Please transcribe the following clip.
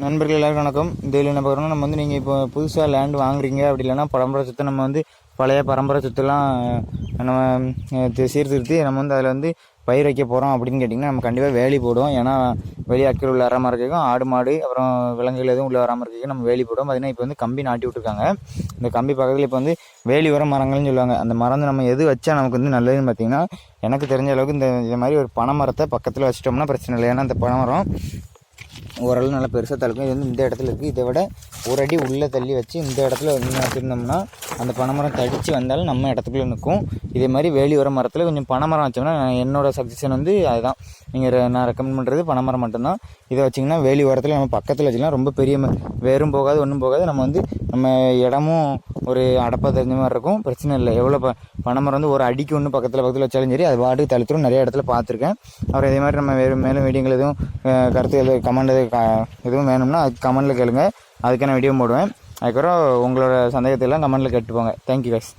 நண்பர்கள் எல்லாருக்கும் வணக்கம். இதில் என்ன பார்க்குறோம்னா, நம்ம வந்து நீங்கள் இப்போ புதுசாக லேண்ட் வாங்குறீங்க, அப்படி இல்லைன்னா பரம்பரை சொத்தை நம்ம வந்து பழைய பரம்பரை சொத்துலாம் நம்ம சீர்திருத்தி நம்ம வந்து அதில் வந்து பயிர் வைக்க போகிறோம் அப்படின்னு கேட்டிங்கன்னா, நம்ம கண்டிப்பாக வேலி போடுவோம். ஏன்னா வெளியாட்கள் உள்ள வராமல் இருக்கைக்கும், ஆடு மாடு அப்புறம் விலங்குகள் எதுவும் உள்ள வராமல் இருக்கைக்கும் நம்ம வேலி போடுவோம். பார்த்திங்கன்னா இப்போ வந்து கம்பி நாட்டி விட்ருக்காங்க. இந்த கம்பி பக்கத்தில் இப்போ வந்து வேலி உர மரங்கள்னு சொல்லுவாங்க. அந்த மரம் நம்ம எது வச்சா நமக்கு வந்து நல்லதுன்னு பார்த்திங்கன்னா, எனக்கு தெரிஞ்ச அளவுக்கு இந்த மாதிரி ஒரு பனை மரத்தை பக்கத்தில் வச்சிட்டோம்னா பிரச்சனை இல்லை. ஏன்னா அந்த பனை மரம் ஓரளவு நல்லா பெருசாக தழுக்கும். இது வந்து இந்த இடத்துல இருக்குது. இதை விட ஒரு அடி உள்ளே தள்ளி வச்சு இந்த இடத்துல வச்சுருந்தோம்னா அந்த பனைமரம் தடித்து வந்தாலும் நம்ம இடத்துக்குள்ளே நிற்கும். இதே மாதிரி வேலி உர மரத்தில் கொஞ்சம் பனைமரம் வச்சோம்னா, என்னோடய சஜஷன் வந்து அதுதான். நான் ரெக்கமெண்ட் பண்ணுறது பனைமரம் மட்டும்தான். இதை வச்சிங்கன்னா வேலி உரத்தில் நம்ம பக்கத்தில் வச்சுக்கலாம். ரொம்ப பெரிய வேரும் போகாது, ஒன்றும் போகாது. நம்ம இடமும் ஒரு அடப்பாக தெரிஞ்ச மாதிரி இருக்கும். பிரச்சனை இல்லை. எவ்வளோ பனைமரம் வந்து ஒரு அடிக்கு ஒன்று பக்கத்தில் வச்சாலும் சரி, அது பாட்டுக்கு தழுத்துரும். நிறைய இடத்துல பார்த்துருக்கேன். அப்புறம் இதே மாதிரி நம்ம மேலும் வீடியோங்கள் எதுவும் கருத்து கமெண்ட் எதுவும் வேணும்னா அதுக்கு கமெண்ட்டில் கேளுங்க. அதுக்கான வீடியோ போடுவேன். அதுக்கப்புறம் உங்களோட சந்தேகத்தையெல்லாம் கமெண்ட்டில் கேட்டுப்போங்க. Thank you guys.